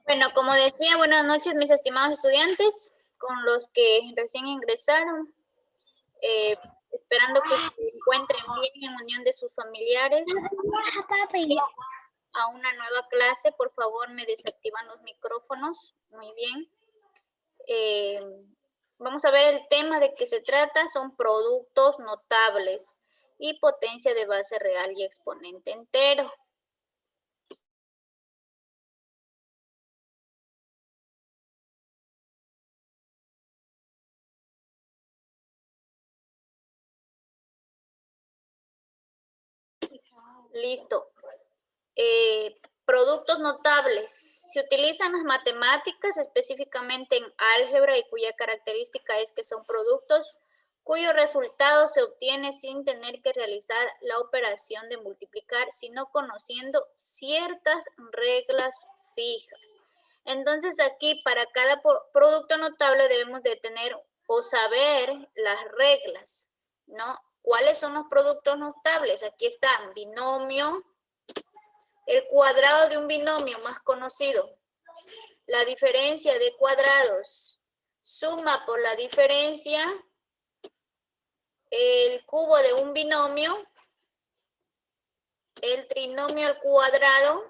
Bueno, como decía, buenas noches mis estimados estudiantes, con los que recién ingresaron, esperando que se encuentren bien en unión de sus familiares. A una nueva clase, por favor me desactivan los micrófonos. Muy bien. Vamos a ver el tema de que se trata, son productos notables y potencia de base real y exponente entero. Listo. Productos notables. Se utilizan las matemáticas, específicamente en álgebra, y cuya característica es que son productos cuyo resultado se obtiene sin tener que realizar la operación de multiplicar, sino conociendo ciertas reglas fijas. Entonces aquí para cada producto notable debemos de tener o saber las reglas, ¿no? ¿Cuáles son los productos notables? Aquí están binomio, el cuadrado de un binomio más conocido, la diferencia de cuadrados, suma por la diferencia, el cubo de un binomio, el trinomio al cuadrado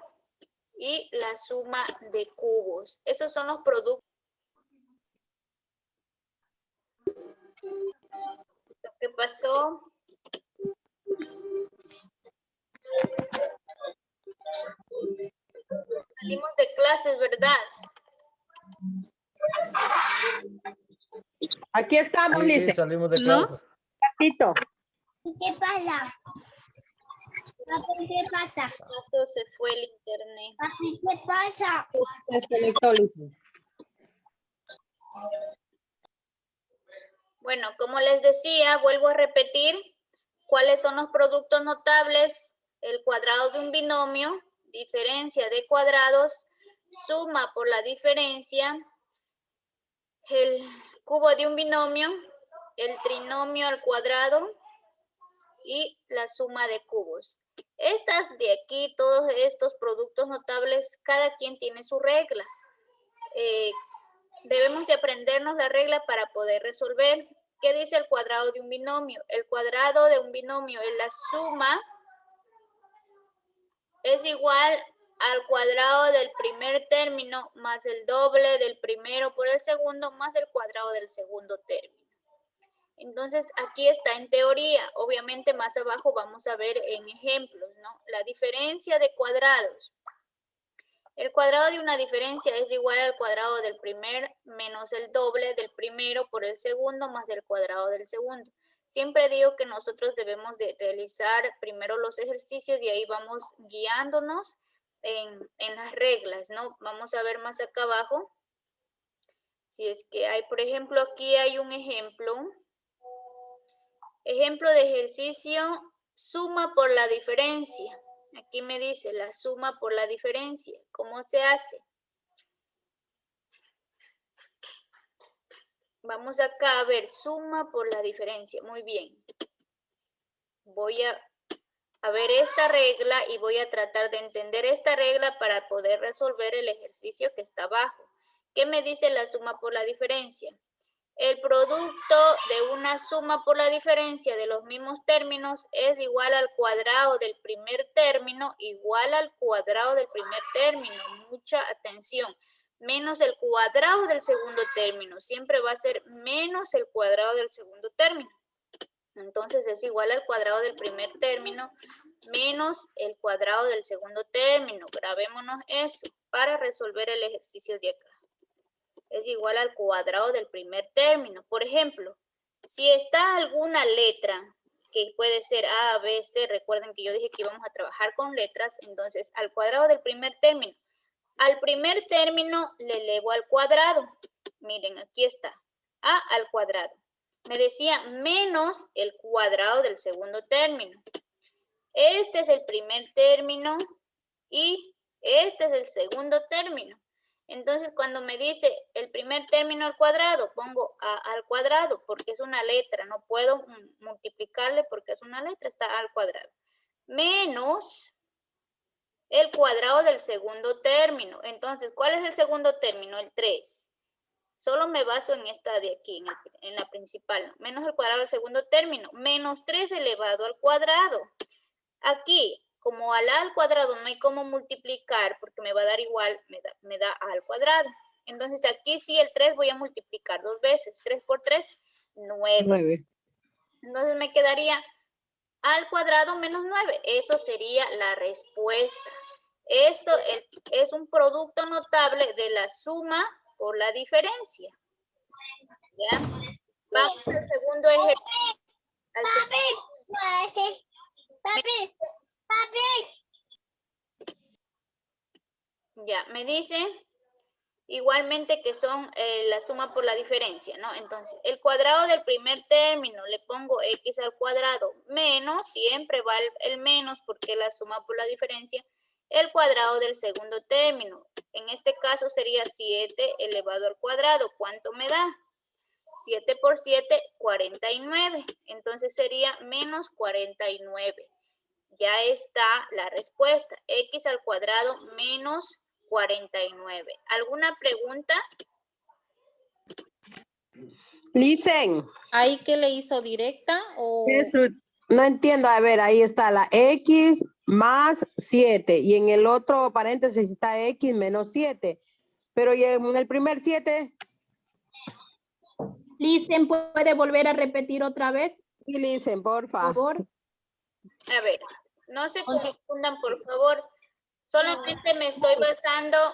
y la suma de cubos. Esos son los productos. ¿Qué pasó? Salimos de clases, ¿verdad? Aquí estamos, Sí, Lice. salimos de clase. ¿No? Ratito. ¿Qué pasa? Papi, ¿qué pasa? Se fue el internet. Papi, ¿qué pasa? Se conectó, Lice. Bueno, como les decía, vuelvo a repetir cuáles son los productos notables: el cuadrado de un binomio, diferencia de cuadrados, suma por la diferencia, el cubo de un binomio, el trinomio al cuadrado y la suma de cubos. Estas de aquí, todos estos productos notables, cada quien tiene su regla. Debemos de aprendernos la regla para poder resolver. ¿Qué dice el cuadrado de un binomio? El cuadrado de un binomio es la suma, es igual al cuadrado del primer término más el doble del primero por el segundo más el cuadrado del segundo término. Entonces, aquí está en teoría. Obviamente, más abajo vamos a ver en ejemplos, ¿no? La diferencia de cuadrados. El cuadrado de una diferencia es igual al cuadrado del primer menos el doble del primero por el segundo más el cuadrado del segundo. Siempre digo que nosotros debemos de realizar primero los ejercicios y ahí vamos guiándonos en las reglas, ¿no? Vamos a ver más acá abajo. Si es que hay, por ejemplo, aquí hay un ejemplo. Ejemplo de ejercicio, suma por la diferencia. Aquí me dice la suma por la diferencia. ¿Cómo se hace? Vamos acá a ver, suma por la diferencia. Muy bien. Voy a ver esta regla y voy a tratar de entender esta regla para poder resolver el ejercicio que está abajo. ¿Qué me dice la suma por la diferencia? El producto de una suma por la diferencia de los mismos términos es igual al cuadrado del primer término igual al cuadrado del primer término. Mucha atención. Menos el cuadrado del segundo término. Siempre va a ser menos el cuadrado del segundo término. Entonces es igual al cuadrado del primer término menos el cuadrado del segundo término. Grabémonos eso para resolver el ejercicio de acá. Es igual al cuadrado del primer término. Por ejemplo, si está alguna letra, que puede ser A, B, C, recuerden que yo dije que íbamos a trabajar con letras, entonces al cuadrado del primer término. Al primer término le elevo al cuadrado. Miren, aquí está. A al cuadrado. Me decía menos el cuadrado del segundo término. Este es el primer término y este es el segundo término. Entonces, cuando me dice el primer término al cuadrado, pongo a al cuadrado porque es una letra. No puedo multiplicarle porque es una letra, está al cuadrado. Menos el cuadrado del segundo término. Entonces, ¿cuál es el segundo término? El 3. Solo me baso en esta de aquí, en la principal. Menos el cuadrado del segundo término. Menos 3 elevado al cuadrado. Aquí, como al cuadrado no hay cómo multiplicar porque me va a dar igual, me da a al cuadrado. Entonces aquí sí el 3 voy a multiplicar 2 veces. 3 por 3, 9. 9. Entonces me quedaría al cuadrado menos 9. Eso sería la respuesta. Esto es un producto notable de la suma por la diferencia. ¿Ya? Vamos al segundo ejercicio. Ya, me dice igualmente que son la suma por la diferencia, ¿no? Entonces, el cuadrado del primer término le pongo x al cuadrado menos, siempre va el menos porque es la suma por la diferencia, el cuadrado del segundo término. En este caso sería 7 elevado al cuadrado. ¿Cuánto me da? 7 por 7, 49. Entonces sería menos 49. Ya está la respuesta. X al cuadrado menos 49. ¿Alguna pregunta? Listen, ¿Ahí qué le hizo directa o eso no entiendo. A ver, ahí está la X más 7 y en el otro paréntesis está X menos 7. Pero y en el primer 7, Listen, ¿puede volver a repetir otra vez, y listen, por porfa. favor? A ver, no se confundan, por favor. Solamente me estoy basando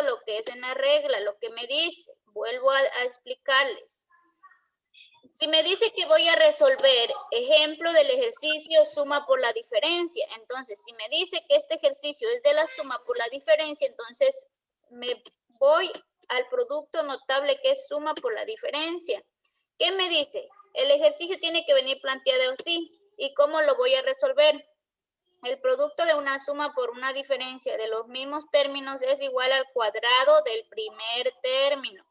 lo que es en la regla, lo que me dice. Vuelvo a explicarles. Si me dice que voy a resolver ejemplo del ejercicio suma por la diferencia, entonces si me dice que este ejercicio es de la suma por la diferencia, entonces me voy al producto notable que es suma por la diferencia. ¿Qué me dice? El ejercicio tiene que venir planteado así. ¿Y cómo lo voy a resolver? El producto de una suma por una diferencia de los mismos términos es igual al cuadrado del primer término.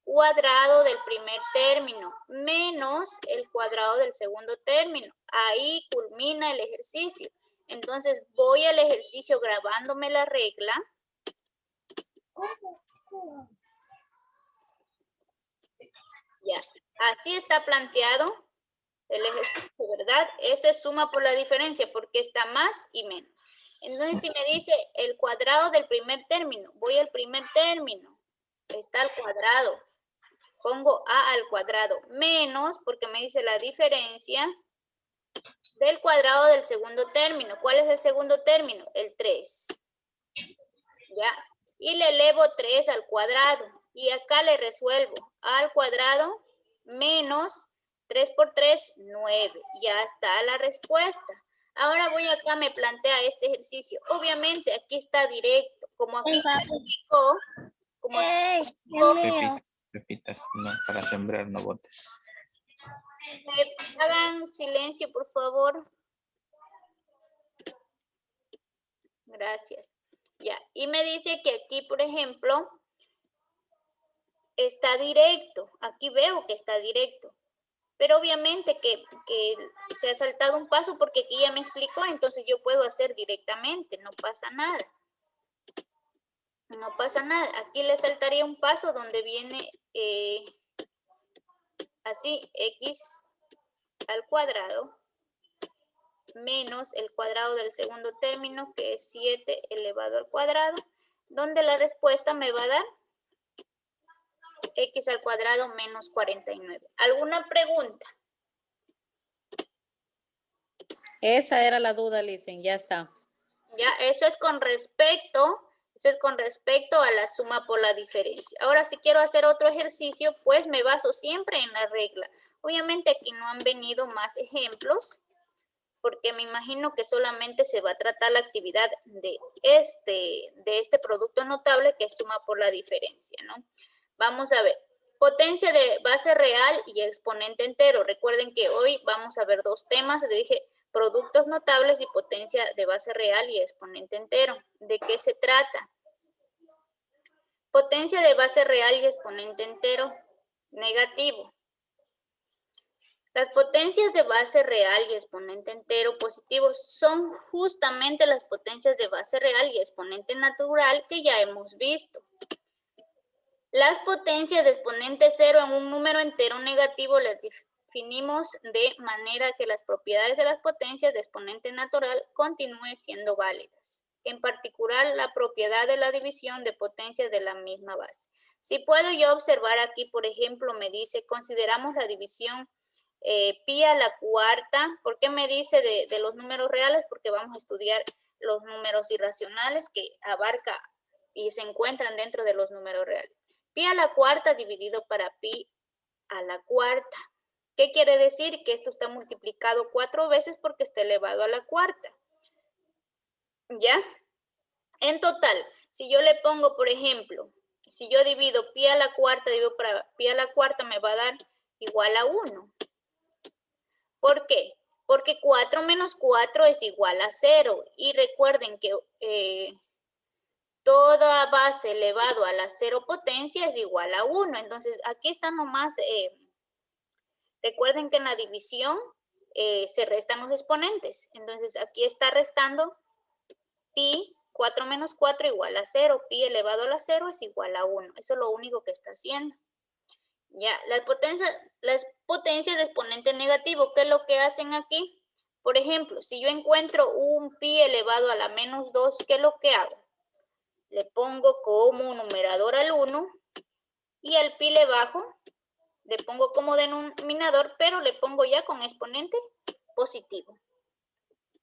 Cuadrado del primer término menos el cuadrado del segundo término. Ahí culmina el ejercicio. Entonces voy al ejercicio grabándome la regla. Ya, así está planteado el ejercicio, ¿verdad? Eso es suma por la diferencia porque está más y menos. Entonces, si me dice el cuadrado del primer término, voy al primer término, está al cuadrado. Pongo a al cuadrado menos, porque me dice la diferencia del cuadrado del segundo término. ¿Cuál es el segundo término? El 3. ¿Ya? Y le elevo 3 al cuadrado. Y acá le resuelvo a al cuadrado menos 3 por 3, 9. Ya está la respuesta. Ahora voy acá, me plantea este ejercicio. Obviamente aquí está directo. Como aquí me explicó, como Repitas, no, para sembrar, no botes. hagan silencio, por favor. Gracias. Ya, y me dice que aquí, por ejemplo, está directo. Aquí veo que está directo. Pero obviamente que se ha saltado un paso porque aquí ya me explicó, entonces yo puedo hacer directamente, no pasa nada. No pasa nada. Aquí le saltaría un paso donde viene así, x al cuadrado menos el cuadrado del segundo término, que es 7 elevado al cuadrado, donde la respuesta me va a dar x al cuadrado menos 49. ¿Alguna pregunta? esa era la duda, Listen? Ya está. Ya, eso es con respecto a la suma por la diferencia. Ahora, si quiero hacer otro ejercicio, pues me baso siempre en la regla. Obviamente aquí no han venido más ejemplos, porque me imagino que solamente se va a tratar la actividad de este producto notable que es suma por la diferencia, ¿no? Vamos a ver. Potencia de base real y exponente entero. Recuerden que hoy vamos a ver dos temas. Les dije productos notables y potencia de base real y exponente entero. ¿De qué se trata? Potencia de base real y exponente entero negativo. Las potencias de base real y exponente entero positivo son justamente las potencias de base real y exponente natural que ya hemos visto. Las potencias de exponente cero en un número entero negativo las definimos de manera que las propiedades de las potencias de exponente natural continúen siendo válidas. En particular, la propiedad de la división de potencias de la misma base. Si puedo yo observar aquí, por ejemplo, me dice, consideramos la división pi a la cuarta. ¿Por qué me dice de los números reales? Porque vamos a estudiar los números irracionales que abarca y se encuentran dentro de los números reales. Pi a la cuarta dividido para pi a la cuarta. ¿Qué quiere decir? Que esto está multiplicado 4 veces porque está elevado a la cuarta. ¿Ya? En total, si yo le pongo, por ejemplo, si yo divido pi a la cuarta, divido para pi a la cuarta, me va a dar igual a 1. ¿Por qué? Porque 4 menos 4 es igual a 0. Y recuerden que toda base elevado a la 0 potencia es igual a 1. Entonces, aquí está nomás, recuerden que en la división se restan los exponentes. Entonces, aquí está restando pi, 4 menos 4 igual a 0. Pi elevado a la 0 es igual a 1. Eso es lo único que está haciendo. Ya, las potencias de exponente negativo, ¿qué es lo que hacen aquí? Por ejemplo, si yo encuentro un pi elevado a la menos 2, ¿qué es lo que hago? Le pongo como numerador al 1 y al pi le bajo, le pongo como denominador, pero le pongo ya con exponente positivo.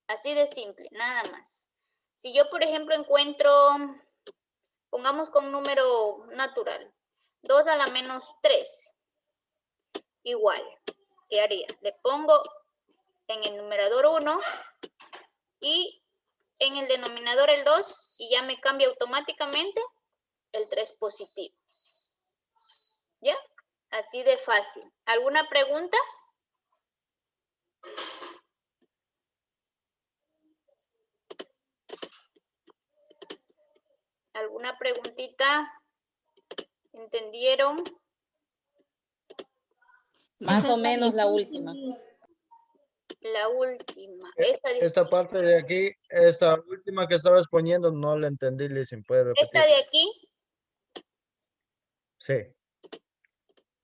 Así de simple, nada más. Si yo, por ejemplo, encuentro, pongamos con número natural, 2 a la menos 3, igual, ¿qué haría? Le pongo en el numerador 1 y en el denominador el 2 y ya me cambia automáticamente el 3 positivo. ¿Ya? Así de fácil. ¿Alguna pregunta? ¿Alguna preguntita? ¿Entendieron? Más o menos la última. La última. Esta parte de aquí, esta última que estabas poniendo, no la entendí, Lizzy, ¿puede repetir? Esta de aquí. Sí.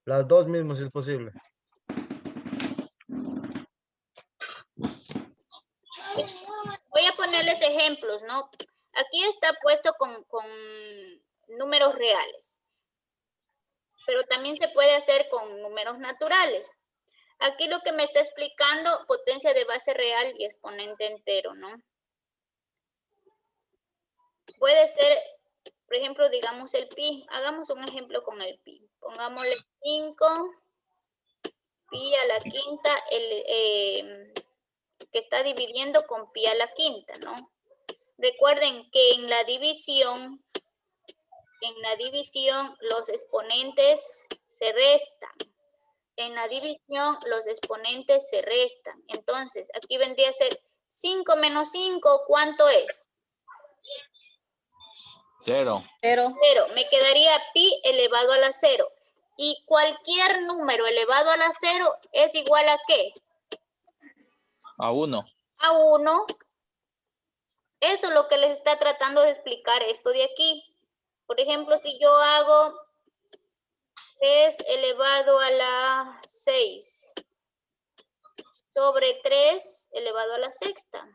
Las dos mismas, si es posible. Voy a ponerles ejemplos, ¿no? Aquí está puesto con números reales. Pero también se puede hacer con números naturales. Aquí lo que me está explicando, potencia de base real y exponente entero, ¿no? Puede ser, por ejemplo, digamos el pi. Hagamos un ejemplo con el pi. Pongámosle 5, pi a la quinta, que está dividiendo con pi a la quinta, ¿no? Recuerden que en la división los exponentes se restan. En la división los exponentes se restan. Entonces, aquí vendría a ser 5 menos 5, ¿cuánto es? 0. 0. 0. Me quedaría pi elevado a la 0. Y cualquier número elevado a la 0 es igual a ¿qué? A 1. A 1. Eso es lo que les está tratando de explicar esto de aquí. Por ejemplo, si yo hago 3 elevado a la 6 sobre 3 elevado a la sexta.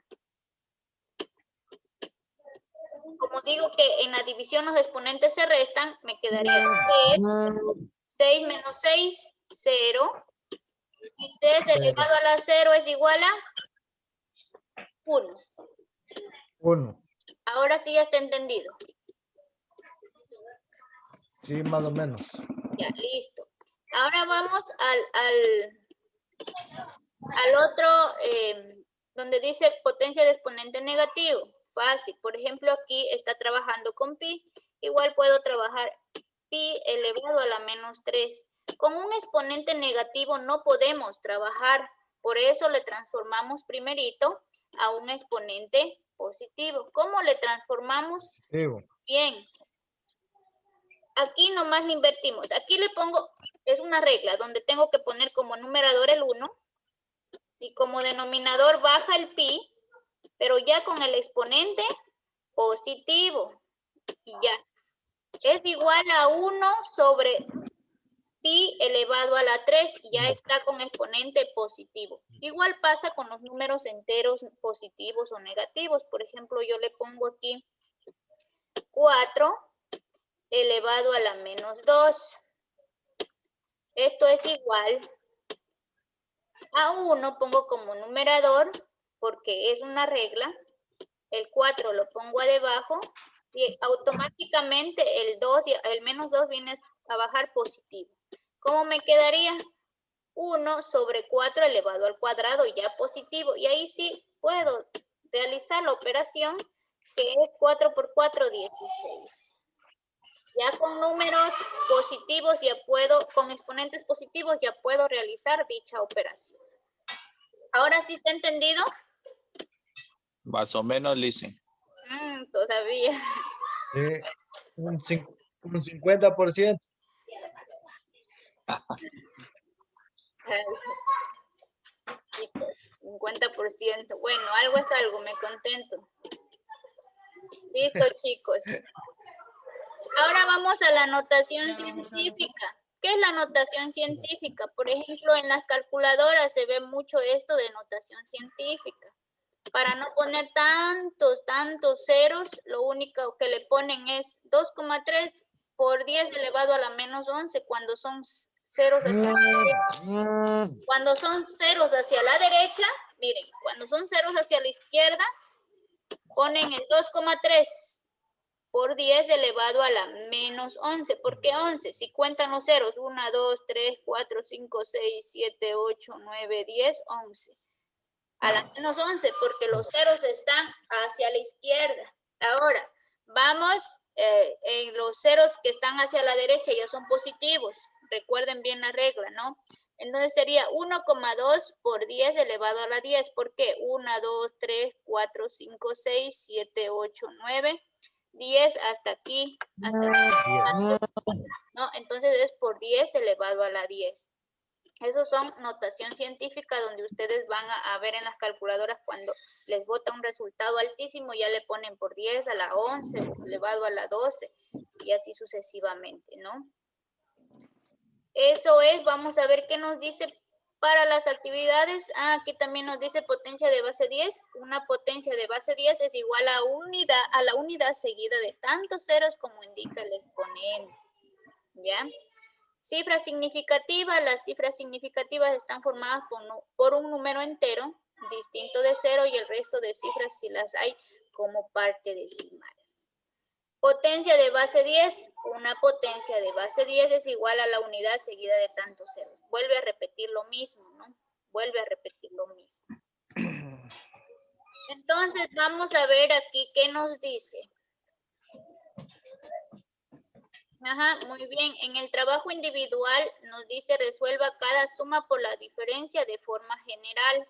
Como digo que en la división los exponentes se restan, me quedaría 3, 6 menos 6, 0. Y 3 elevado a la 0 es igual a 1. 1. Ahora sí ya está entendido. Sí, más o menos. Ya, listo. Ahora vamos al otro, donde dice potencia de exponente negativo. Fácil. Por ejemplo, aquí está trabajando con pi. Igual puedo trabajar pi elevado a la menos 3. Con un exponente negativo no podemos trabajar. Por eso le transformamos primerito a un exponente positivo. ¿Cómo le transformamos? Positivo. Bien. Aquí nomás le invertimos. Aquí le pongo, es una regla donde tengo que poner como numerador el 1 y como denominador baja el pi, pero ya con el exponente positivo. Y ya. Es igual a 1 sobre pi elevado a la 3, y ya está con exponente positivo. Igual pasa con los números enteros positivos o negativos. Por ejemplo, yo le pongo aquí 4 elevado a la menos 2. Esto es igual a 1, pongo como numerador, porque es una regla. El 4 lo pongo a debajo, y automáticamente el 2 y el menos 2 viene a bajar positivo. ¿Cómo me quedaría? 1 sobre 4 elevado al cuadrado, ya positivo. Y ahí sí puedo realizar la operación, que es 4 por 4, 16. Ya con números positivos ya puedo, con exponentes positivos ya puedo realizar dicha operación. ¿Ahora sí está entendido? Más o menos, listen. Todavía. Sí, un 50%. Chicos, 50%. Bueno, algo es algo, me contento. Listo, chicos. Ahora vamos a la notación científica. ¿Qué es la notación científica? Por ejemplo, en las calculadoras se ve mucho esto de notación científica. Para no poner tantos ceros, lo único que le ponen es 2,3 por 10 elevado a la menos 11 cuando son ceros hacia la derecha. Cuando son ceros hacia la derecha, miren, cuando son ceros hacia la izquierda, ponen el 2,3 por 10 elevado a la menos 11. ¿Por qué 11? Si cuentan los ceros, 1, 2, 3, 4, 5, 6, 7, 8, 9, 10, 11. A la menos 11, porque los ceros están hacia la izquierda. Ahora, vamos, en los ceros que están hacia la derecha ya son positivos. Recuerden bien la regla, ¿no? Entonces sería 1,2 por 10 elevado a la 10. ¿Por qué? 1, 2, 3, 4, 5, 6, 7, 8, 9, 10 hasta aquí. ¿No? Entonces es por 10 elevado a la 10. Esos son notación científica donde ustedes van a ver en las calculadoras cuando les bota un resultado altísimo, ya le ponen por 10 a la 11, elevado a la 12 y así sucesivamente, ¿no? Eso es, vamos a ver qué nos dice para las actividades. Aquí también nos dice potencia de base 10. Una potencia de base 10 es igual a la unidad seguida de tantos ceros como indica el exponente, ¿ya? Cifra significativa. Las cifras significativas están formadas por un número entero distinto de 0 y el resto de cifras, si las hay, como parte decimal. Potencia de base 10. Una potencia de base 10 es igual a la unidad seguida de tantos ceros. Vuelve a repetir lo mismo, ¿no? Vuelve a repetir lo mismo. Entonces, vamos a ver aquí qué nos dice. Ajá, muy bien. En el trabajo individual nos dice resuelva cada suma por la diferencia de forma general.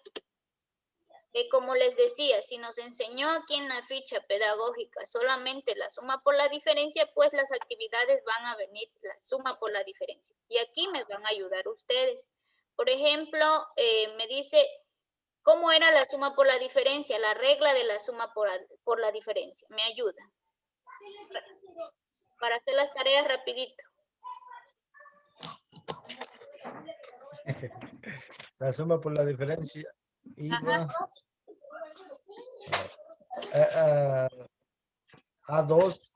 Como les decía, si nos enseñó aquí en la ficha pedagógica solamente la suma por la diferencia, pues las actividades van a venir la suma por la diferencia. Y aquí me van a ayudar ustedes. Por ejemplo, me dice, ¿cómo era la suma por la diferencia? La regla de la suma por la diferencia. Me ayuda. Para hacer las tareas rapidito. La suma por la diferencia iba a 2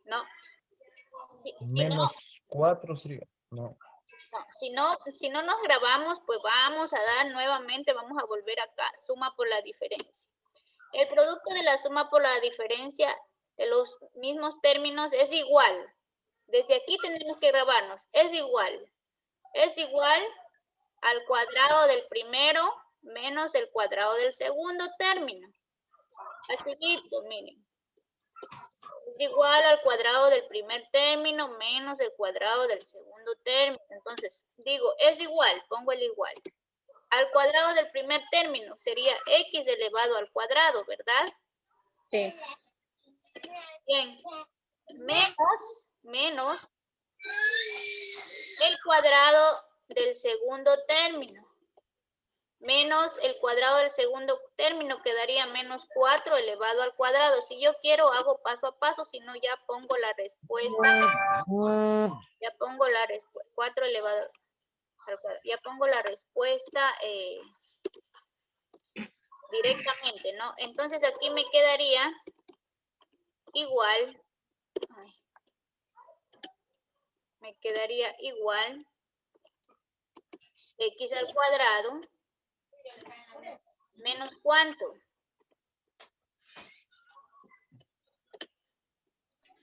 No. menos 4 sería. No. No, si no nos grabamos, pues vamos a dar nuevamente, vamos a volver acá, suma por la diferencia. El producto de la suma por la diferencia de los mismos términos es igual. Desde aquí tenemos que grabarnos, es igual al cuadrado del primero menos el cuadrado del segundo término. Así, miren. Es igual al cuadrado del primer término menos el cuadrado del segundo término. Entonces, digo, es igual, pongo el igual. Al cuadrado del primer término sería x elevado al cuadrado, ¿verdad? Sí. Bien. menos el cuadrado del segundo término. Menos el cuadrado del segundo término quedaría menos 4 elevado al cuadrado. Si yo quiero, hago paso a paso, si no, ya pongo la respuesta. Ya pongo la respuesta. 4 elevado al cuadrado. Ya pongo la respuesta directamente, ¿no? Entonces aquí me quedaría igual. Me quedaría igual x al cuadrado menos ¿cuánto?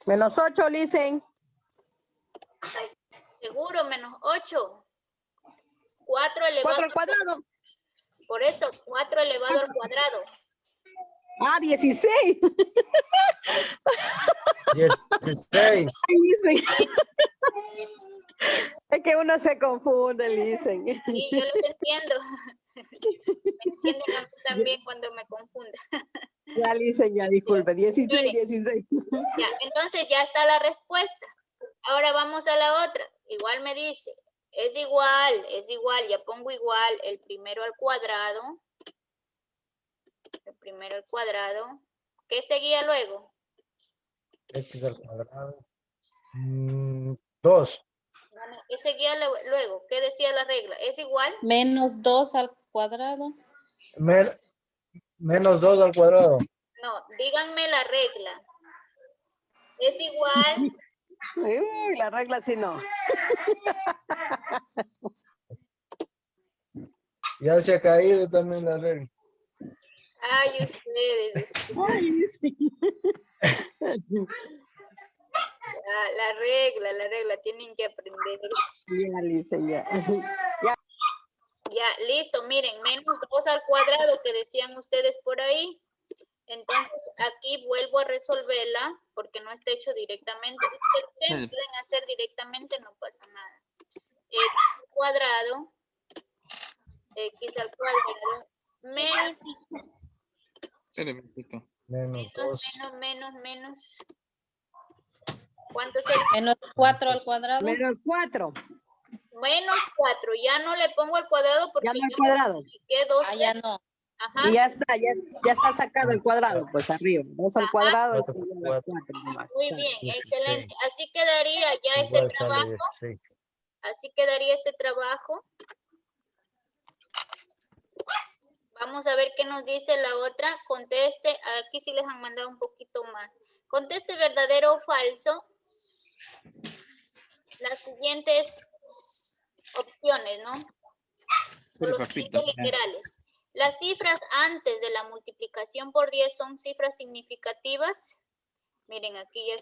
Menos 8, Listen. Seguro, menos 8. 4 elevado 4 al cuadrado. Por eso, 4 elevado al cuadrado. Ah, 16. 16. Listen. Es que uno se confunde, Listen. Sí, yo los entiendo. Me entienden a mí también cuando me confunda. Ya, Listen, ya, disculpe. 16, Mire. 16. Ya, entonces ya está la respuesta. Ahora vamos a la otra. Igual me dice, es igual, ya pongo igual el primero al cuadrado. El primero al cuadrado. ¿Qué seguía luego? X al cuadrado. 2. ¿Qué seguía luego? ¿Qué decía la regla? ¿Es igual? Menos 2 al cuadrado. Menos 2 al cuadrado. No, díganme la regla. ¿Es igual? Uy, la regla sí no. Ya se ha caído también la regla. Ay, ustedes. Ay, Listen. La regla, tienen que aprender. Ya, Listen, ya. Ya, listo, miren, menos 2 al cuadrado que decían ustedes por ahí. Entonces, aquí vuelvo a resolverla porque no está hecho directamente. Ustedes pueden hacer directamente, no pasa nada. X al cuadrado, menos, Menos 2. menos. ¿Cuánto sería? Menos 4 al cuadrado. Menos 4. Menos 4. Ya no le pongo al cuadrado porque Ya no al cuadrado. quedó 2. Ah, ya no. Ajá. Y ya está sacado el cuadrado, pues arriba. 2 al cuadrado es Cuatro, igual a 4 nomás. Muy bien, 16. excelente. Así quedaría ya este Igual sale trabajo. 16. Así quedaría este trabajo. Vamos a ver qué nos dice la otra. Conteste. Aquí sí les han mandado un poquito más. Conteste verdadero o falso. Las siguientes opciones, ¿no? Son los siguientes literales. Las cifras antes de la multiplicación por 10 son cifras significativas. Miren, aquí ya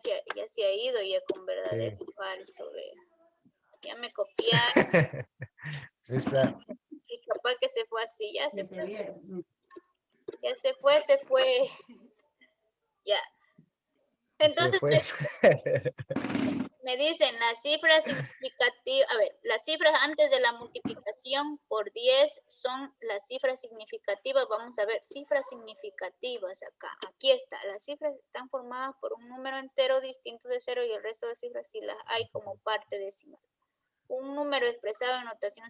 se ha ido ya con verdadero y falso. Vea. Ya me copiaron. Sí está. Y capaz que se fue así. Ya se fue. Ya se fue. Ya. Entonces Se fue. me dicen las cifras significativas. A ver, las cifras antes de la multiplicación por 10 son las cifras significativas. Vamos a ver, cifras significativas acá. Aquí está. Las cifras están formadas por un número entero distinto de 0 y el resto de cifras sí las hay como parte decimal. Un número expresado en notación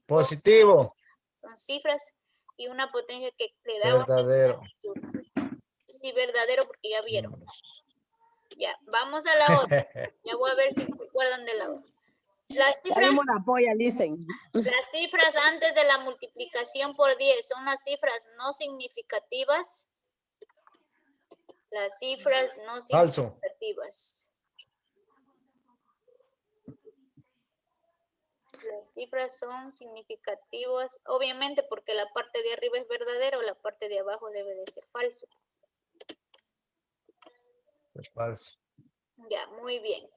Positivo. son cifras y una potencia que le da Verdadero. Sí, verdadero, porque ya vieron. Ya, vamos a la otra. Ya voy a ver si se acuerdan de la otra. Ya vimos la polla, Listen. Las cifras antes de la multiplicación por 10 son las cifras no significativas. Las cifras no Falso. significativas. Las cifras son significativas, obviamente porque la parte de arriba es verdadera o la parte de abajo debe de ser falso. Es falso. Ya, muy bien.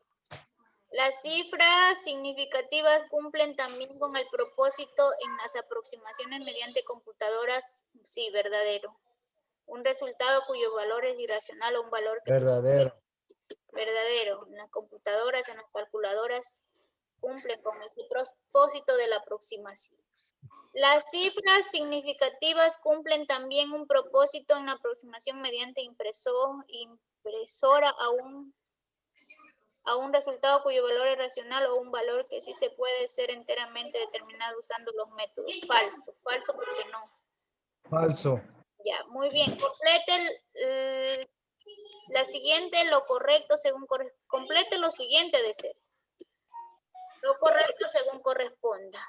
Las cifras significativas cumplen también con el propósito en las aproximaciones mediante computadoras, sí, verdadero. Un resultado cuyo valor es irracional o un valor que Verdadero. verdadero. En las computadoras, en las calculadoras, cumplen con el propósito de la aproximación. Las cifras significativas cumplen también un propósito en la aproximación mediante impresora a un a un resultado cuyo valor es racional o un valor que sí se puede ser enteramente determinado usando los métodos. Falso, falso porque no. Falso. Ya, muy bien. Complete la siguiente, lo correcto según complete lo siguiente de ser. Lo correcto según corresponda.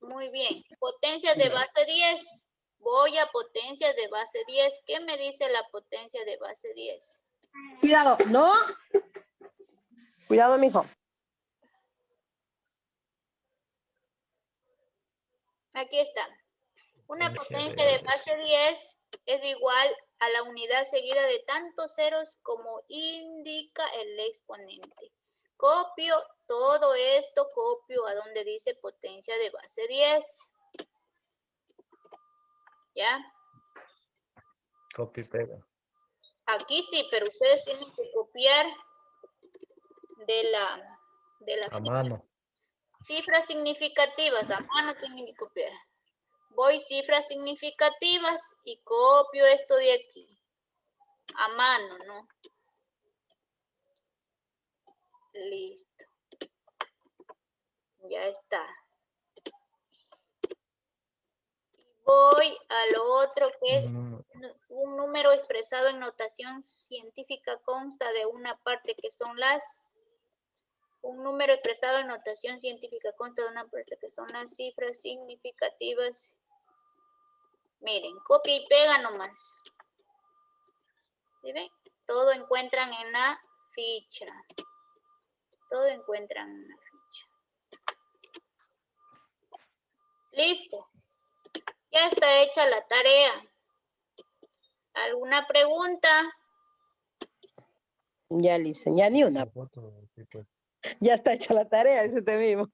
Muy bien. Potencias de base 10. Voy a potencias de base 10. ¿Qué me dice la potencia de base 10? Cuidado, no. Cuidado, mijo. Aquí está. Una potencia de base 10 es igual a la unidad seguida de tantos ceros como indica el exponente. Copio todo esto, copio a donde dice potencia de base 10. ¿Ya? Copy pega. Aquí sí, pero ustedes tienen que copiar de la A cifra. mano. Cifras significativas, a mano tienen que copiar. Voy cifras significativas y copio esto de aquí. A mano, ¿no? Listo. Ya está. Voy a lo otro que es un número expresado en notación científica consta de una parte que son un número expresado en notación científica consta de una parte que son las cifras significativas. Miren, copia y pega nomás. ¿Sí ven? Todo encuentran en la ficha. Todo encuentran en la ficha. Listo. Ya está hecha la tarea. ¿Alguna pregunta? Ya, Licen, ya ni una. Ya está hecha la tarea, eso te mismo.